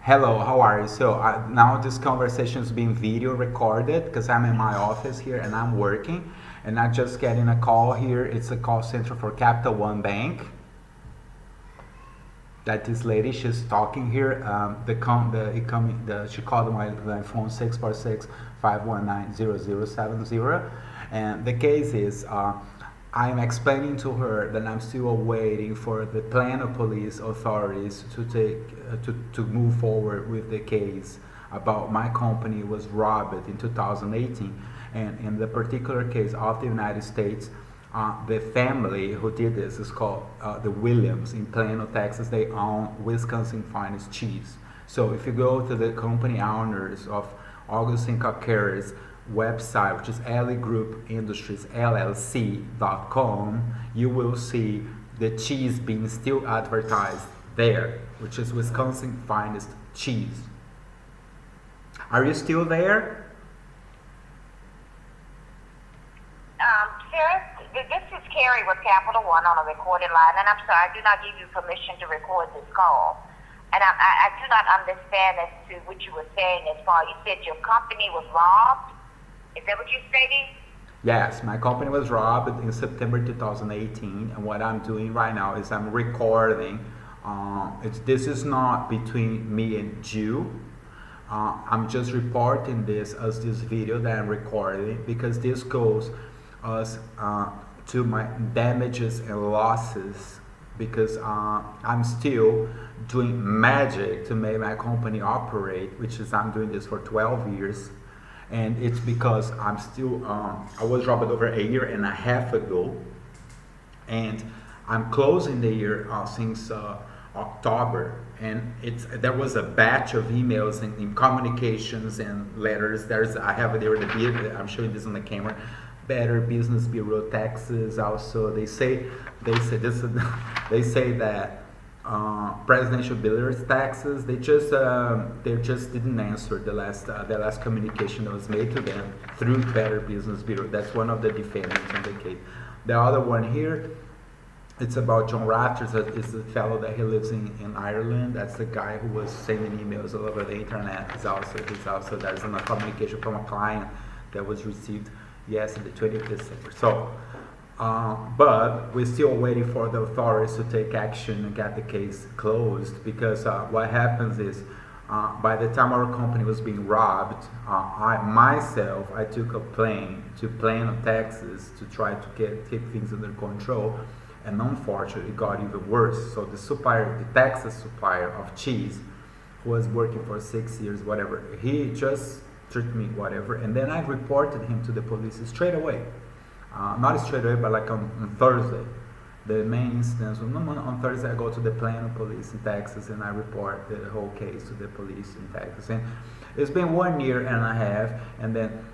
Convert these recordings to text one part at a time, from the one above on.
Hello, how are you? So now this conversation is being video recorded because I'm in my office here and I'm working, and I just getting a call here. It's a call center for Capital One Bank. That this lady, she's talking here. She called my phone 646-519-0070, and the case is I'm explaining to her that I'm still waiting for the Plano police authorities to to move forward with the case about my company was robbed in 2018, and in the particular case of the United States, the family who did this is called the Williams in Plano, Texas. They own Wisconsin Finest Cheese. So if you go to the company owners of Augustin Caceres website, which is LEGroup Industries LLC.com, you will see the cheese being still advertised there, which is Wisconsin Finest Cheese. Are you still there? Sarah, this is Carrie with Capital One on a recorded line, and I'm sorry, I do not give you permission to record this call. And I do not understand as to what you were saying as far as you said your company was robbed. Is that what you're stating? Yes, my company was robbed in September 2018, and what I'm doing right now is I'm recording. This is not between me and you. I'm just reporting this as this video that I'm recording because this goes as to my damages and losses, because I'm still doing magic to make my company operate, which is I'm doing this for 12 years. And it's because I'm still, I was robbed over a year and a half ago, and I'm closing the year since October, and there was a batch of emails and communications and letters. I have there I'm showing this on the camera. Better Business Bureau taxes. Also, they say that presidential billers taxes. They just didn't answer the last communication that was made to them through Better Business Bureau. That's one of the defendants in the case. The other one here, it's about John Rafters. That is the fellow that he lives in Ireland. That's the guy who was sending emails all over the internet. He's also there's a communication from a client that was received yesterday, 20th December. So. But we're still waiting for the authorities to take action and get the case closed, because what happens is by the time our company was being robbed, I took a plane to Plano, Texas to try to keep things under control, and unfortunately it got even worse. So the Texas supplier of cheese, who was working for 6 years, whatever, he just treated me whatever, and then I reported him to the police straight away. Not straight away, but like on Thursday. The main instance on Thursday, I go to the Plano police in Texas and I report the whole case to the police in Texas. And it's been 1 year and a half, and then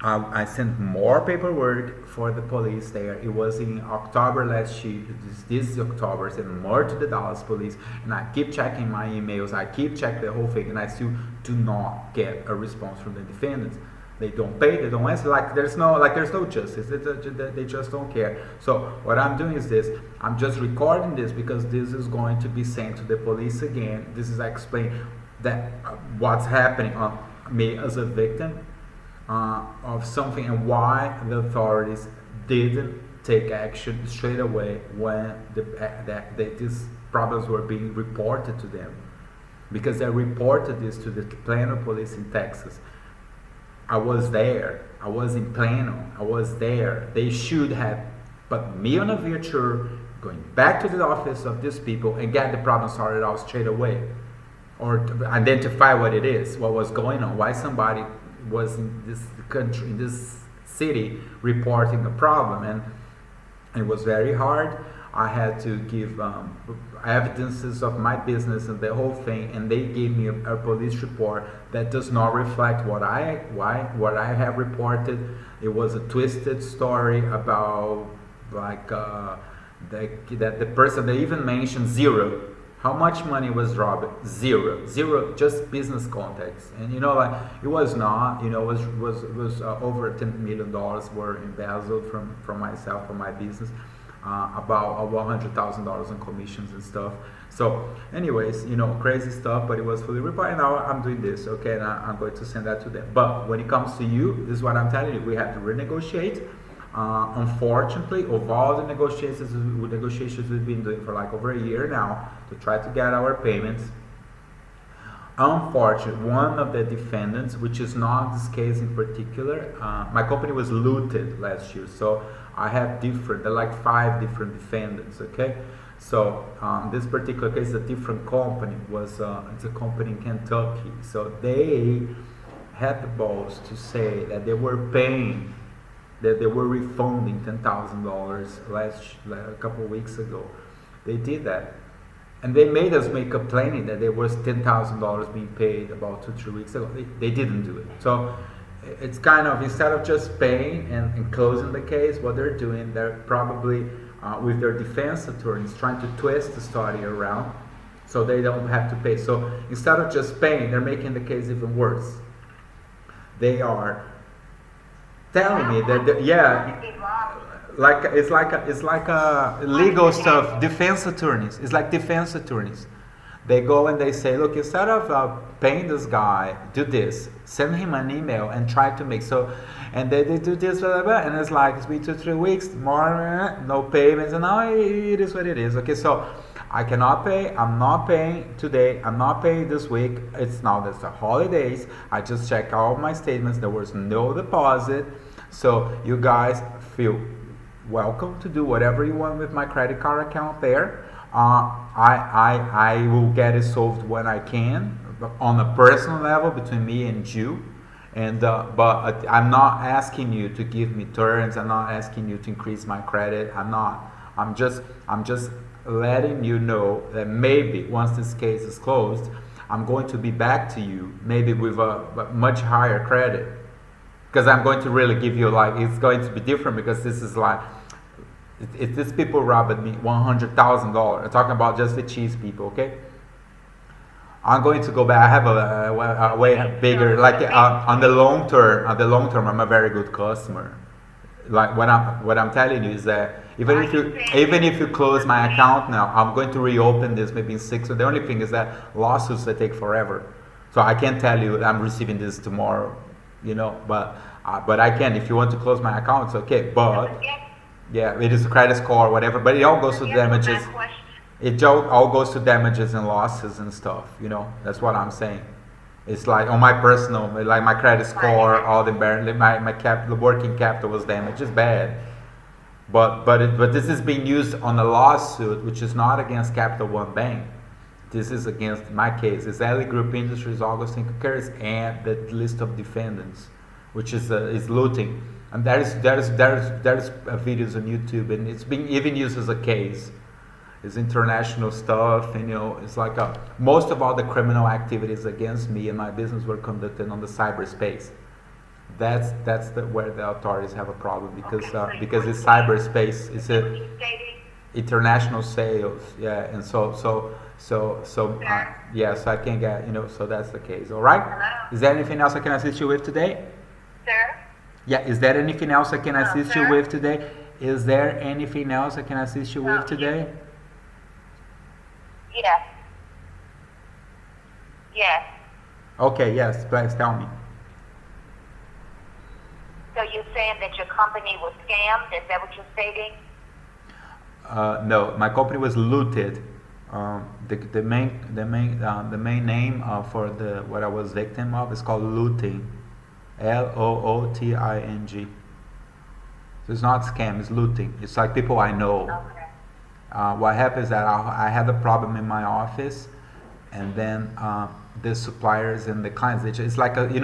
I sent more paperwork for the police there. It was in October last year. This is October. I sent more to the Dallas police, and I keep checking my emails. I keep checking the whole thing, and I still do not get a response from the defendants. They don't pay, they don't answer, there's no justice. They just don't care. So what I'm doing is this. I'm just recording this because this is going to be sent to the police again. This is explaining that what's happening on me as a victim of something, and why the authorities didn't take action straight away when these problems were being reported to them. Because they reported this to the Plano police in Texas. I was there. I was in Plano. I was there. They should have put me on a virtual, going back to the office of these people and get the problem sorted out straight away, or to identify what it is, what was going on, why somebody was in this country, in this city, reporting a problem. And it was very hard. I had to give evidences of my business and the whole thing, and they gave me a police report that does not reflect what I have reported. It was a twisted story about that the person, they even mentioned zero. How much money was robbed? Zero, just business contacts. And it was not. It was over $10 million were embezzled from myself, from my business. about $100,000 in commissions and stuff. So anyways, crazy stuff, but it was fully reported. And now I'm doing this, okay, and I'm going to send that to them. But when it comes to you, this is what I'm telling you, we have to renegotiate. Unfortunately, of all the negotiations we've been doing for like over a year now to try to get our payments, unfortunately, one of the defendants, which is not this case in particular, my company was looted last year, so I have there are like 5 different defendants, okay? So this particular case is a different company, it's a company in Kentucky, so they had the balls to say that they were paying, that they were refunding $10,000 a couple of weeks ago. They did that. And they made us make a planning that there was $10,000 being paid about 2-3 weeks ago. They didn't do it. So it's kind of, instead of just paying and closing the case, what they're doing, they're probably with their defense attorneys trying to twist the story around so they don't have to pay. So instead of just paying, they're making the case even worse. They are telling me that, it's like a legal stuff. Defense attorneys. It's like defense attorneys. They go and they say, look, instead of paying this guy, do this. Send him an email and try to make so. And they do this, blah, blah, blah, and it's like it's been 2-3 weeks, more no payments, and now it is what it is. Okay, so I cannot pay. I'm not paying today. I'm not paying this week. It's the holidays. I just checked all my statements. There was no deposit. So you guys feel welcome to do whatever you want with my credit card account there. I will get it solved when I can, on a personal level between me and you. And but I'm not asking you to give me terms. I'm not asking you to increase my credit. I'm just letting you know that maybe once this case is closed, I'm going to be back to you, maybe with a much higher credit. Because I'm going to really give you it's going to be different, because this is if these people robbed me $100,000, I'm talking about just the cheese people, okay? I'm going to go back. I have a way bigger, on the long term. I'm a very good customer. Like what I'm telling you is that even if you close my account now, I'm going to reopen this maybe in 6 months. The only thing is that lawsuits, they take forever. So I can't tell you that I'm receiving this tomorrow. But I can. If you want to close my account, it's okay. But yeah, it is a credit score or whatever. But it all goes to damages. It all goes to damages and losses and stuff. That's what I'm saying. It's like on my personal, like my credit score, all the the working capital was damaged. It's bad. But this is being used on a lawsuit, which is not against Capital One Bank. This is against my case. It's LEGroup Industries, Augustin Caceres, and the list of defendants, which is looting. And there's videos on YouTube, and it's being even used as a case. It's international stuff, and it's like most of all the criminal activities against me and my business were conducted on the cyberspace. That's where the authorities have a problem, because it's cyberspace. It's a international sales, yeah, and so yes, I can get, so that's the case. All right. Hello? Is there anything else I can assist you with today? Sir? Yeah. Is there anything else I can assist sir? you with today? Is there anything else I can assist you with today? Yes. Yes. Okay. Yes. Please tell me. So you're saying that your company was scammed? Is that what you're stating? No, my company was looted. The main name for what I was victim of is called looting, LOOTING. So it's not scam, it's looting. It's like people I know. Okay. What happened is that I had a problem in my office, and then the suppliers and the clients. It's like in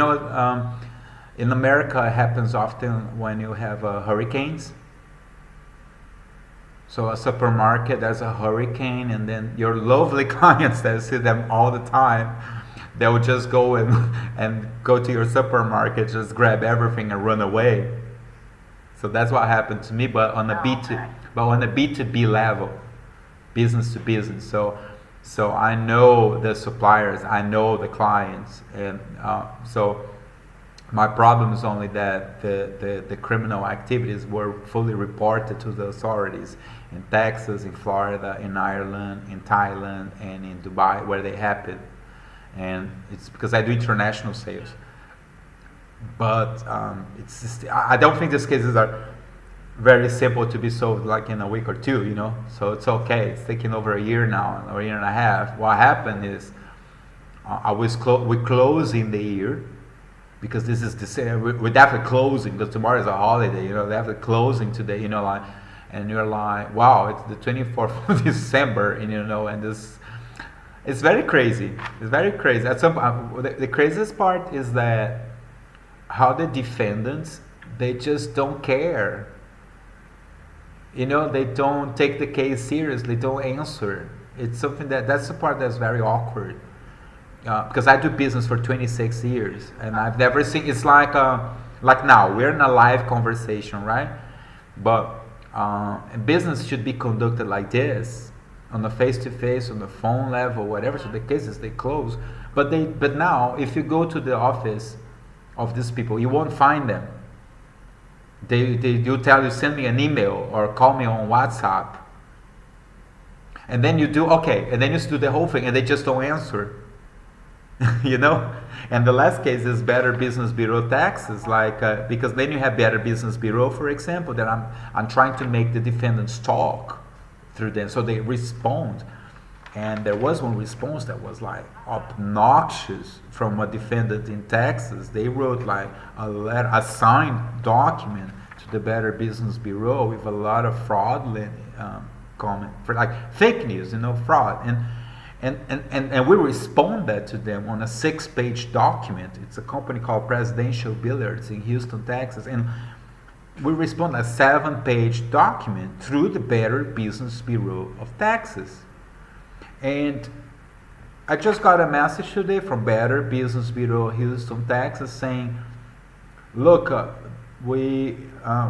America, it happens often when you have hurricanes. So a supermarket, there's a hurricane, and then your lovely clients that see them all the time, they will just go and go to your supermarket, just grab everything and run away. So that's what happened to me, but on a B2B level, business to business. So I know the suppliers, I know the clients, and so My problem is only that the criminal activities were fully reported to the authorities in Texas, in Florida, in Ireland, in Thailand, and in Dubai, where they happen. And it's because I do international sales. But it's just, I don't think these cases are very simple to be solved like in a week or two, you know. So it's okay. It's taking over a year now, or a year and a half. What happened is we're closing the year, because this is we're definitely closing, because tomorrow is a holiday, you know. They're definitely closing today, you know, like, and you're like, wow, it's the 24th of December, and you know, and this, it's very crazy. It's very crazy. At some the craziest part is that how the defendants, they just don't care. You know, they don't take the case seriously. Don't answer. It's something that's the part that's very awkward. Because I do business for 26 years, and I've never seen. It's like now we're in a live conversation, right? But business should be conducted like this, on a face-to-face, on the phone level, whatever. So the cases, they close. But now, if you go to the office of these people, you won't find them. They do tell you, send me an email or call me on WhatsApp, and then you do okay, and then you do the whole thing, and they just don't answer. You know. And the last case is Better Business Bureau taxes, like because then you have Better Business Bureau, for example, that I'm trying to make the defendants talk through them, so they respond. And there was one response that was like obnoxious from a defendant in Texas. They wrote like a letter, a signed document to the Better Business Bureau with a lot of fraudulent comment, for like fake news, you know, fraud. And we responded to them on a 6-page document. It's a company called Presidential Billiards in Houston, Texas, and we respond a 7-page document through the Better Business Bureau of Texas. And I just got a message today from Better Business Bureau Houston, Texas, saying, look, we I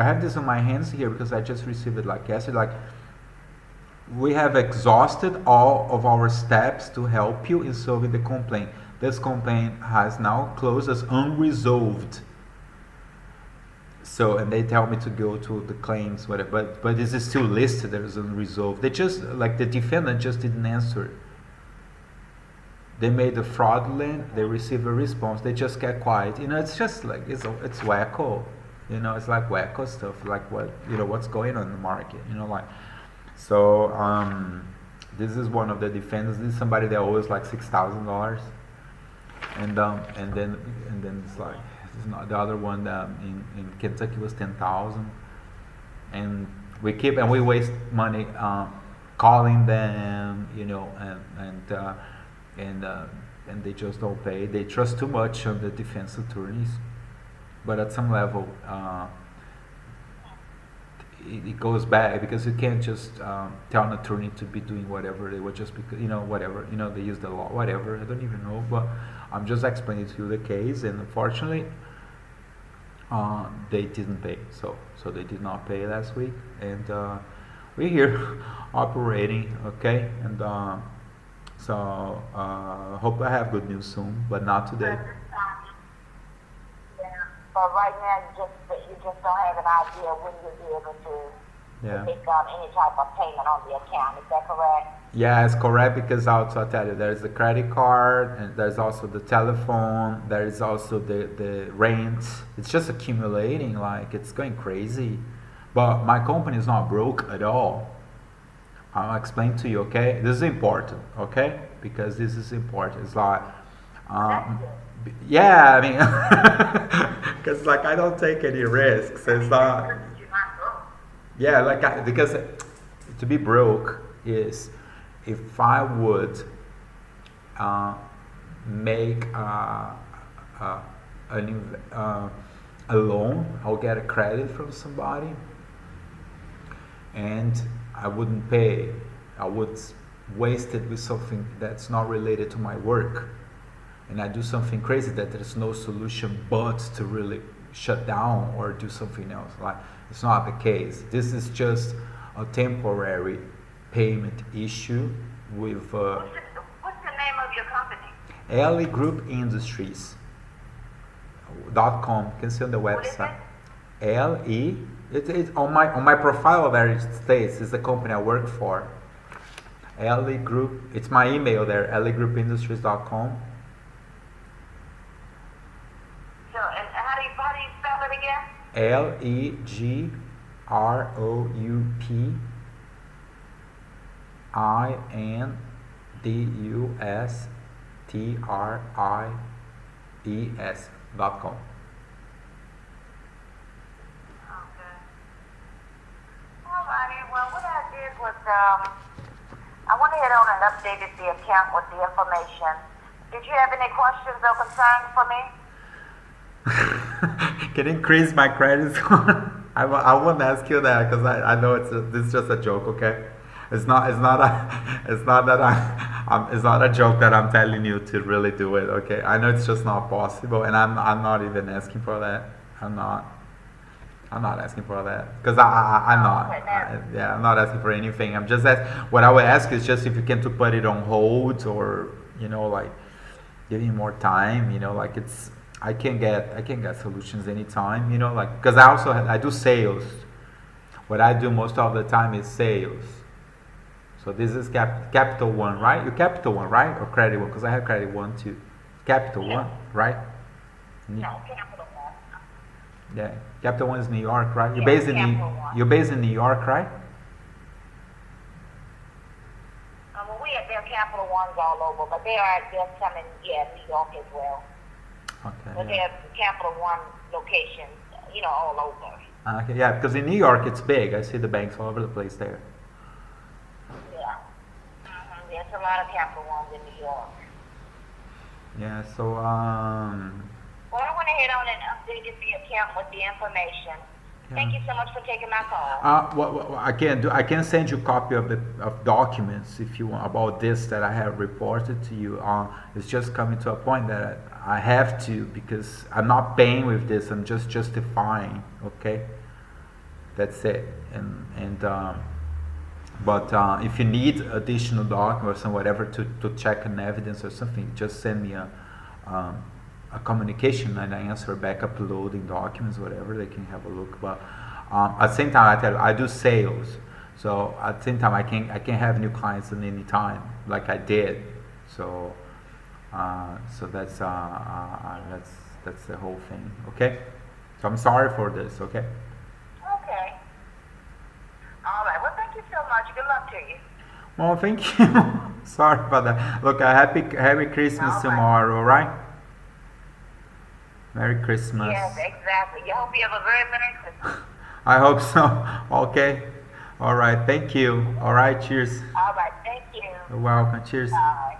have this in my hands here because I just received it like yesterday. Like, we have exhausted all of our steps to help you in solving the complaint. This complaint has now closed as unresolved. So, and they tell me to go to the claims, whatever, but this is still listed as unresolved. They just, like, the defendant just didn't answer. They made a fraudulent, they received a response, they just kept quiet. You know, it's just like, it's wacko. You know, it's like wacko stuff, like what, you know, what's going on in the market, you know, like. So, this is one of the defendants. This is somebody that owes like $6,000. And then it's like, the other one in Kentucky was 10,000, and we waste money calling them, you know, and they just don't pay. They trust too much on the defense attorneys, but at some level it goes back, because you can't just tell an attorney to be doing whatever they would, just because, you know, whatever, you know, they use the law, whatever, I don't even know, but I'm just explaining to you the case. And unfortunately they didn't pay, so they did not pay last week, and we're here operating, okay, and so hope I have good news soon, but not today. But right now, you just don't have an idea when you'll be able to make any type of payment on the account. Is that correct? Yeah, it's correct, because I'll tell you, there's the credit card, and there's also the telephone, there is also the rent. It's just accumulating, like, it's going crazy. But my company is not broke at all. I'll explain to you, okay? This is important, okay? Because this is important. It's like, yeah, I mean, because like I don't take any risks. It's not. Yeah, like because to be broke is if I would make a loan, I'll get a credit from somebody, and I wouldn't pay. I would waste it with something that's not related to my work. And I do something crazy that there's no solution but to really shut down or do something else. Like, it's not the case. This is just a temporary payment issue with what's the name of your company? LEGroup Industries. .com. You can see on the What is website. it? LE. It's on my profile there. It states it's the company I work for. LEGroup. It's my email there. LEgroupindustries.com. So, and how do you spell it again? LEGROUPINDUSTRIES.com. Okay. Alrighty. Well, what I did was, I went ahead on and updated the account with the information. Did you have any questions or concerns for me? Can increase my credit score? I won't ask you that because I know this is just a joke, okay? It's not a joke that I'm telling you to really do it, okay? I know it's just not possible, and I'm not even asking for that. I'm not asking for that because I'm not. I'm not asking for anything. I'm just what I would ask is just if you can to put it on hold or like giving more time. Like I can get solutions anytime. Like because I do sales. What I do most of the time is sales. So this is Capital One, right? You Capital One, right? Or Credit One? Because I have Credit One too. Capital One, right? No, Capital One. Yeah, Capital One is New York, right? You're Yeah, based in Capital One. You're based in New York, right? Well, there are Capital Ones all over, but there's some in New York as well. Okay. But Yeah. there's Capital One locations, all over. Okay, yeah, because in New York it's big. I see the banks all over the place there. Yeah. There's a lot of Capital Ones in New York. Yeah. So Well, I went ahead on and updated the account with the information. Thank you so much for taking my call. what I can do, I can send you a copy of documents if you want about this that I have reported to you. It's just coming to a point that I have to because I'm not paying with this. I'm just justifying. Okay, that's it. But if you need additional documents and whatever to check an evidence or something, just send me a communication and I answer back uploading documents, whatever, they can have a look. But at the same time, I tell you, I do sales, so at the same time, I can have new clients at any time, like I did. So that's the whole thing. Okay. So I'm sorry for this. Okay. Okay. All right. Well, thank you so much. Good luck to you. Well, thank you. Sorry about that. Look, a happy Christmas tomorrow, right? Merry Christmas. Yes, exactly. I hope you have a very Merry Christmas. I hope so. Okay. All right. Thank you. All right. Cheers. All right. Thank you. You're welcome. Cheers. Bye.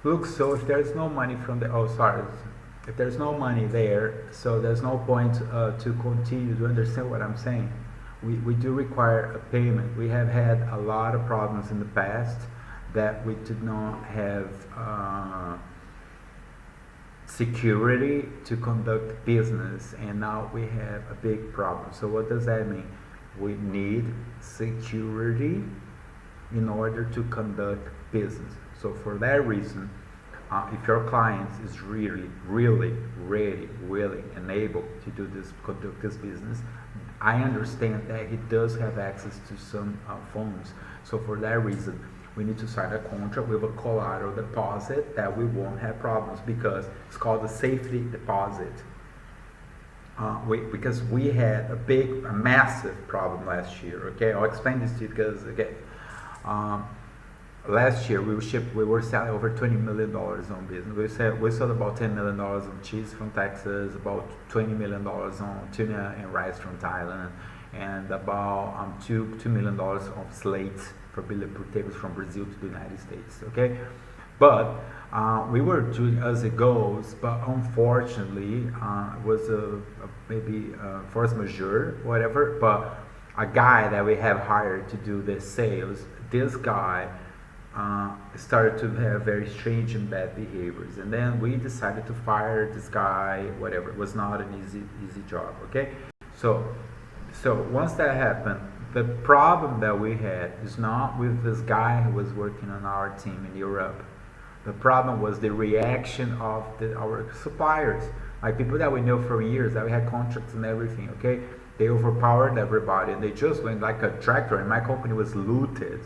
Look, so if there's no money from the if there's no money there, so there's no point to continue. To understand what I'm saying? We do require a payment. We have had a lot of problems in the past that we did not have security to conduct business, and now we have a big problem. So what does that mean? We need security in order to conduct business. So for that reason, if your client is really, really ready, willing, and able to do this, conduct this business, I understand that he does have access to some funds. So for that reason, we need to sign a contract with a collateral deposit that we won't have problems, because it's called a safety deposit. Because we had a massive problem last year. Okay, I'll explain this to you because last year we were selling over $20 million on business. We sold about $10 million on cheese from Texas, about $20 million on tuna and rice from Thailand, and about $2 million of slates for billiard tables from Brazil to the United States. Okay, but we were doing as it goes, but unfortunately it was maybe force majeure, whatever. But a guy that we have hired to do the sales, this guy started to have very strange and bad behaviors, and then we decided to fire this guy. Whatever, it was not an easy job. Okay, so once that happened, the problem that we had is not with this guy who was working on our team in Europe. The problem was the reaction of our suppliers, like people that we know for years, that we had contracts and everything. Okay, they overpowered everybody, and they just went like a tractor, and my company was looted.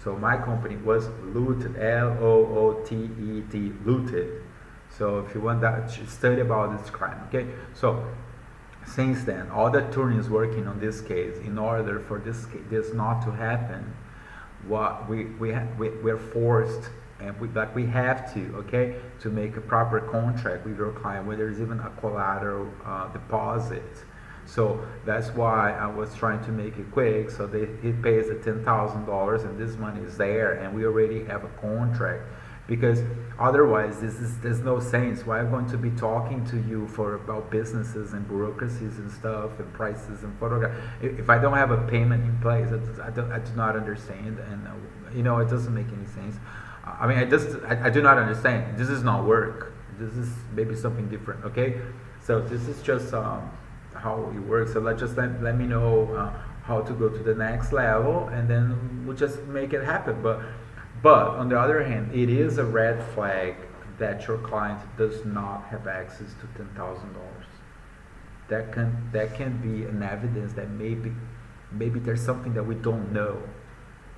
So my company was looted, L-O-O-T-E-D, looted. So if you want that, study about this crime. Okay, so since then, all the attorneys working on this case, in order for this not to happen, what we're forced, and we have to, okay, to make a proper contract with your client where there's even a collateral deposit. So that's why I was trying to make it quick, so he pays the $10,000 and this money is there, and we already have a contract. Because otherwise, there's no sense. Why am I going to be talking to you about businesses and bureaucracies and stuff and prices and photograph if I don't have a payment in place? I do not understand, and it doesn't make any sense. I mean, I do not understand. This is not work. This is maybe something different. Okay, so this is just how it works. So let me know how to go to the next level, and then we'll just make it happen. But on the other hand, it is a red flag that your client does not have access to $10,000. That can be an evidence that maybe there's something that we don't know.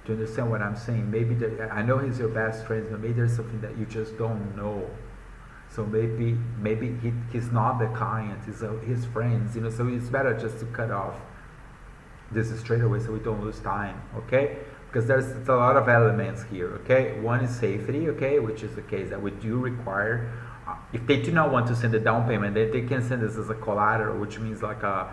Do you understand what I'm saying? Maybe I know he's your best friend, but maybe there's something that you just don't know. So maybe he's not the client, he's his friends. So it's better just to cut off this straight away so we don't lose time. Okay? Because there's a lot of elements here, okay? One is safety, okay, which is the case that we do require. If they do not want to send a down payment, they can send this as a collateral, which means like a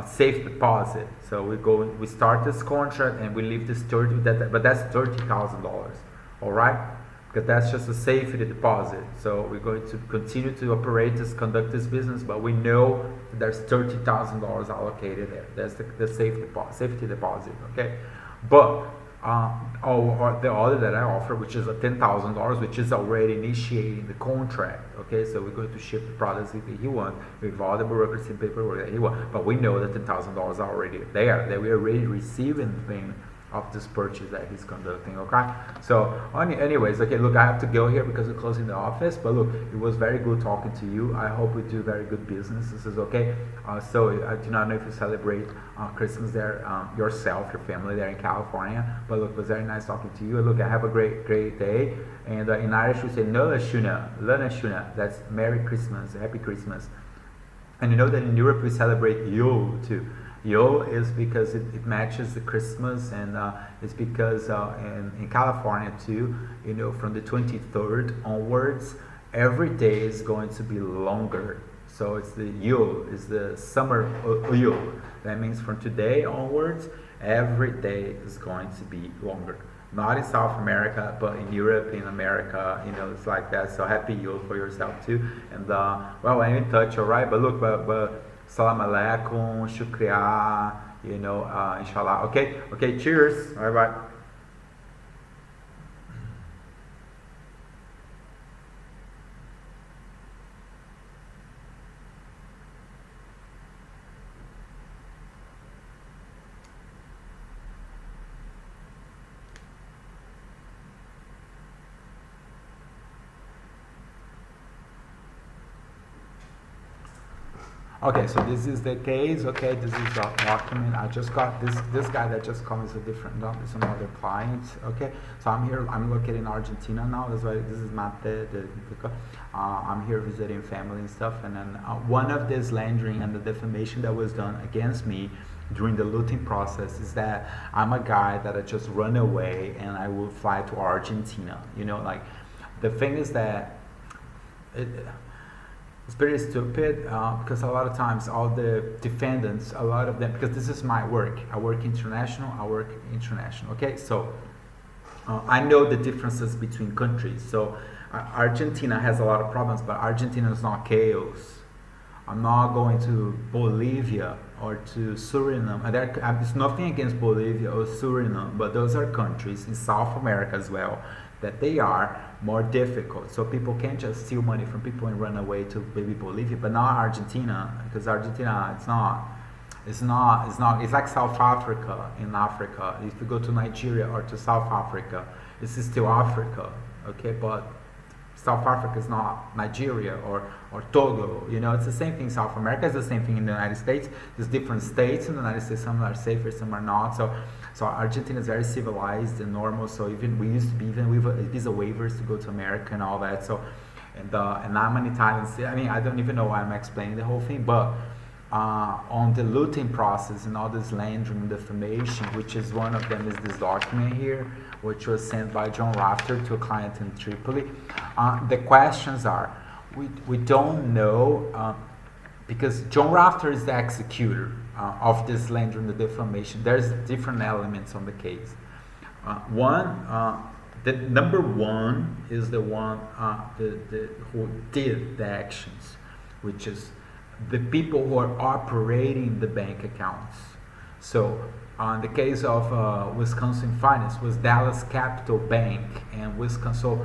safe deposit. So we start this contract and we leave this but that's $30,000, all right? Because that's just a safety deposit. So we're going to continue to conduct this business, but we know there's $30,000 allocated there. That's the safety deposit, okay? But the other that I offer, which is a $10,000, which is already initiating the contract. Okay, so we're going to ship the products that he wants with all the bureaucracy and paperwork that he wants. But we know that $10,000 are already there. That we're already receiving the payment of this purchase that he's conducting. Okay, so anyways, okay, look, I have to go here because we're closing the office. But look, it was very good talking to you. I hope we do very good business. This is okay. So I do not know if you celebrate Christmas there yourself, your family there in California. But look, it was very nice talking to you. And look, I have a great day. And in Irish we say Lana Shuna. That's Merry Christmas, Happy Christmas. And you know that in Europe we celebrate Yule too. Yule is because it matches the Christmas, and it's because in California too, from the 23rd onwards, every day is going to be longer. So it's the Yule, is the summer Yule. That means from today onwards, every day is going to be longer. Not in South America, but in Europe, in America, it's like that. So happy Yule for yourself too. And well, I'm in touch, all right? But look, but Salam alaikum, shukriya, inshallah. Okay, cheers. Bye bye. Okay, so this is the case. Okay, this is the document. I just got this guy that just called me is a different document. It's another client. Okay, so I'm here. I'm located in Argentina now. That's why this is Mate. I'm here visiting family and stuff. And then one of this slandering and the defamation that was done against me during the looting process is that I'm a guy that I just run away and I will fly to Argentina. You know, like the thing is that it's pretty stupid because a lot of times all the defendants, a lot of them, because this is my work. I work international. Okay, so I know the differences between countries. So Argentina has a lot of problems, but Argentina is not chaos. I'm not going to Bolivia or to Suriname. And it's nothing against Bolivia or Suriname, but those are countries in South America as well that they are more difficult. So people can't just steal money from people and run away to maybe Bolivia, but not Argentina, because Argentina, it's like South Africa in Africa. If you go to Nigeria or to South Africa, it's still Africa, okay? But South Africa is not Nigeria or Togo. You know, it's the same thing. South America is the same thing in the United States. There's different states in the United States. Some are safer, some are not. So Argentina is very civilized and normal. So even we used to be even with visa waivers to go to America and all that. So and I'm an Italian. I mean, I don't even know why I'm explaining the whole thing, but on the looting process and all this slandering and defamation, which is one of them is this document here, which was sent by John Rafter to a client in Tripoli. The questions are, we don't know, because John Rafter is the executor of this slandering and the defamation. There's different elements on the case. The number one is the one who did the actions, which is the people who are operating the bank accounts. So in the case of Wisconsin Finance was Dallas Capital Bank, and Wisconsin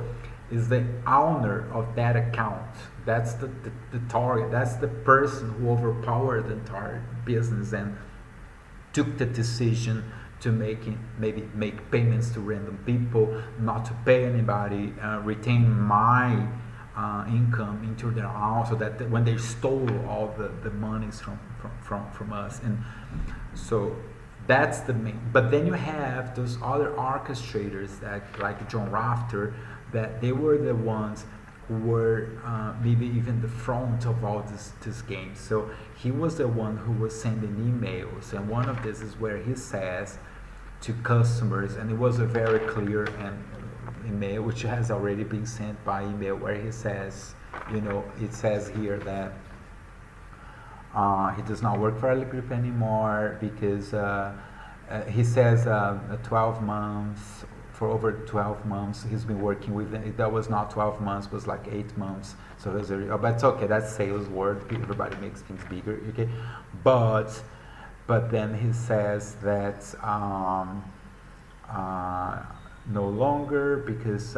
is the owner of that account. That's the target. That's the person who overpowered the entire business and took the decision to maybe make payments to random people, not to pay anybody, retain my income into their house, so that when they stole all the monies from us. And so that's the main. But then you have those other orchestrators that, like John Rafter, that they were the ones who were maybe even the front of all this game. So he was the one who was sending emails, and one of this is where he says to customers, and it was a very clear email which has already been sent by email, where he says, you know, it says here that he does not work for LEGroup anymore because he says 12 months, for over 12 months he's been working with them. That was not 12 months, it was like 8 months. So it was but it's okay, that's sales word, everybody makes things bigger, okay? But then he says that no longer, because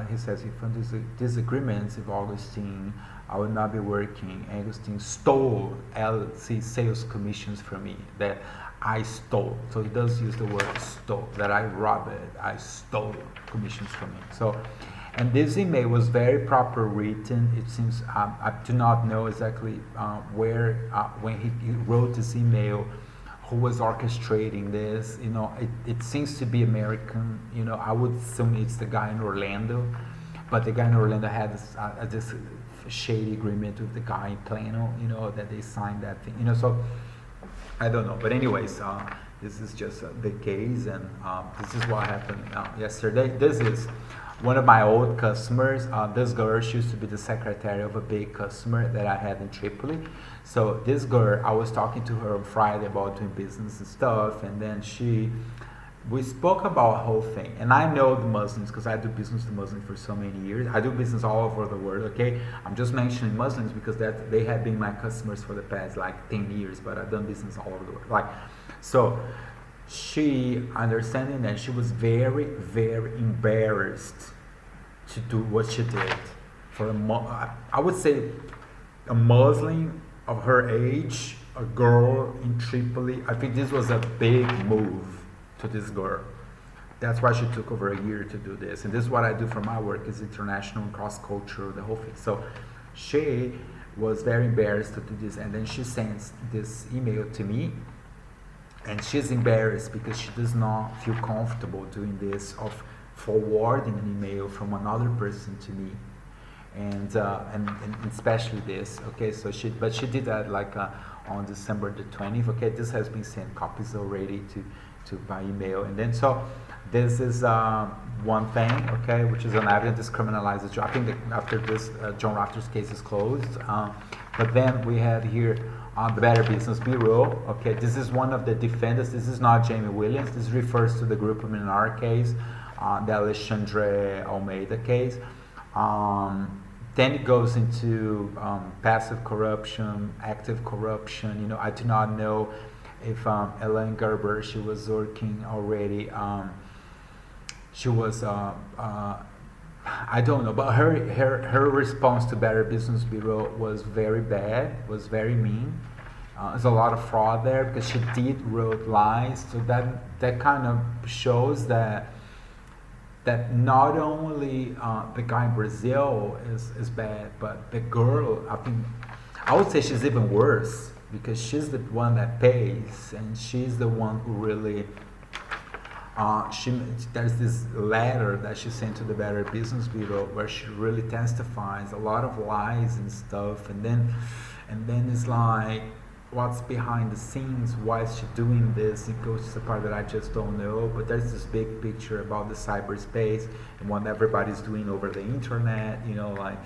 he says if on disagreements with Augustin, I would not be working. Agustin stole LLC sales commissions from me, that I stole. So he does use the word stole, that I robbed it, I stole commissions from him. So, and this email was very proper written. It seems, I do not know exactly where, when he wrote this email, who was orchestrating this. You know, it seems to be American. You know, I would assume it's the guy in Orlando, but the guy in Orlando had this shady agreement with the guy in Plano, you know, that they signed that thing, you know, so I don't know. But anyways, this is just the case, and this is what happened yesterday. This is one of my old customers. This girl, she used to be the secretary of a big customer that I had in Tripoli. So this girl, I was talking to her on Friday about doing business and stuff, and then we spoke about the whole thing. And I know the Muslims because I do business with Muslims for so many years. I do business all over the world, okay? I'm just mentioning Muslims because they have been my customers for the past like 10 years, but I've done business all over the world. So she, understanding that, she was very, very embarrassed to do what she did for I would say a Muslim of her age, a girl in Tripoli. I think this was a big move to this girl. That's why she took over a year to do this. And this is what I do for my work, is international and cross-cultural, the whole thing. So she was very embarrassed to do this, and then she sends this email to me, and she's embarrassed because she does not feel comfortable doing this of forwarding an email from another person to me, and especially this. Okay, so she did that like on December the 20th. Okay, this has been sent copies already to by email, and then so this is one thing, okay, which is an evidence criminalizes. I think that after this, John Rafter's case is closed. But then we had here the Better Business Bureau. Okay, this is one of the defendants. This is not Jamie Williams. This refers to the group in our case, the Alexandre Almeida case. Then it goes into passive corruption, active corruption. You know, I do not know if Elaine Gerber, she was working already. She was, I don't know, but her response to Better Business Bureau was very bad, was very mean. There's a lot of fraud there because she did wrote lies. So that kind of shows that not only the guy in Brazil is bad, but the girl, I would say she's even worse because she's the one that pays, and she's the one who really. There's this letter that she sent to the Better Business Bureau where she really testifies a lot of lies and stuff, and then it's like, what's behind the scenes? Why is she doing this? It goes to the part that I just don't know. But there's this big picture about the cyberspace and what everybody's doing over the internet. You know, like,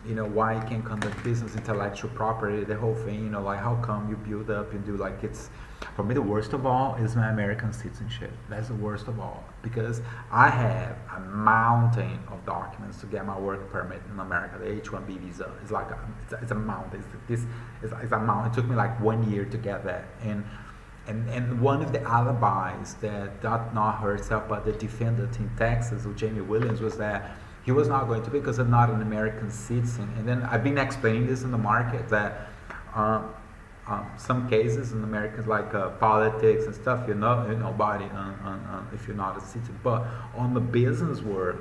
you know, why you can't conduct business, intellectual property, the whole thing. You know, like how come you build up and do like it's. For me, the worst of all is my American citizenship. That's the worst of all because I have a mountain of documents to get my work permit in America. The H-1B visa is like it's a mountain. It's a mountain. It took me like 1 year to get that. And one of the alibis that not herself but the defendant in Texas, who Jamie Williams, was that he was not going to because I'm not an American citizen. And then I've been explaining this in the market that. Some cases in America, like politics and stuff, you're nobody if you're not a citizen. But on the business world,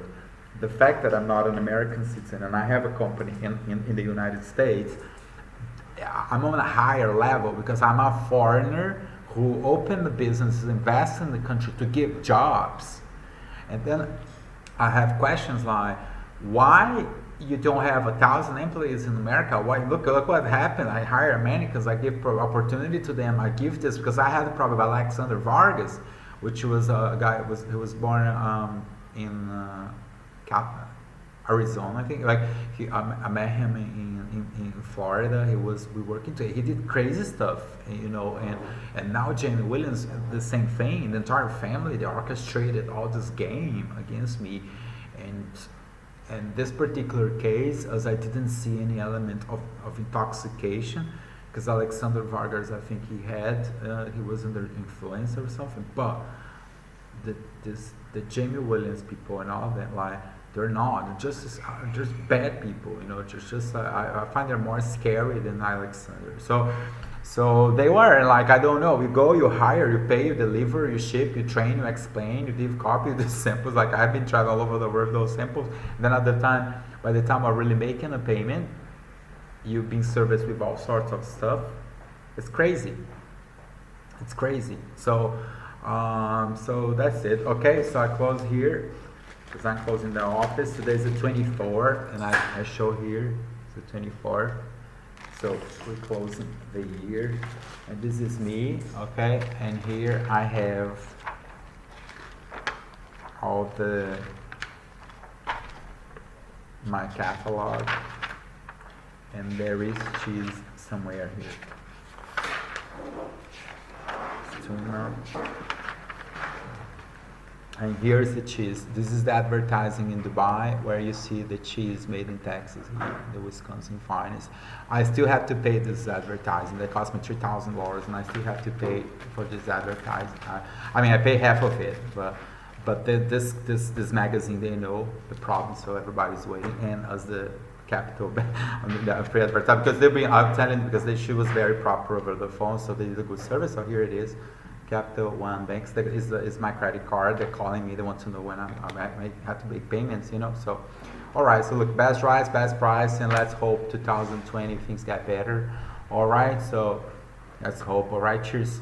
the fact that I'm not an American citizen and I have a company in the United States, I'm on a higher level because I'm a foreigner who opened the business, invest in the country to give jobs. And then I have questions like, why you don't have 1,000 employees in America? Why? Look what happened. I hire many because I give opportunity to them. I give this because I had the problem with Alexander Vargas, which was a guy who was born in Arizona, I think. Like I met him in Florida. We working together. He did crazy stuff, you know. And now Jamie Williams, the same thing. The entire family, they orchestrated all this game against me, and this particular case, as I didn't see any element of intoxication, because Alexander Vargas, I think he was under influence or something. But the Jamie Williams people and all that, like, they're not. They're just bad people, you know. I find they're more scary than Alexander. So they were like, I don't know. You go, you hire, you pay, you deliver, you ship, you train, you explain, you give copy the samples. Like I've been traveling all over the world with those samples. And then by the time I'm really making a payment, you've been serviced with all sorts of stuff. It's crazy. It's crazy. So that's it. Okay, so I close here because I'm closing the office. Today's the 24th, and I show here it's the 24th. So we're closing the year, and this is me, okay? And here I have all my catalog, and there is cheese somewhere here. Tuna. And here's the cheese. This is the advertising in Dubai where you see the cheese made in Texas, here, the Wisconsin finest. I still have to pay this advertising. That cost me $3,000, and I still have to pay for this advertising. I pay half of it, but this magazine, they know the problem, so everybody's waiting. And as the capital, the free advertising, because I'm telling you, because she was very proper over the phone, so they did a good service. So here it is. Capital One Banks is my credit card. They're calling me. They want to know when I have to make payments, you know. So All right, so look, best price, and let's hope 2020 things get better. All right, so let's hope. All right, cheers.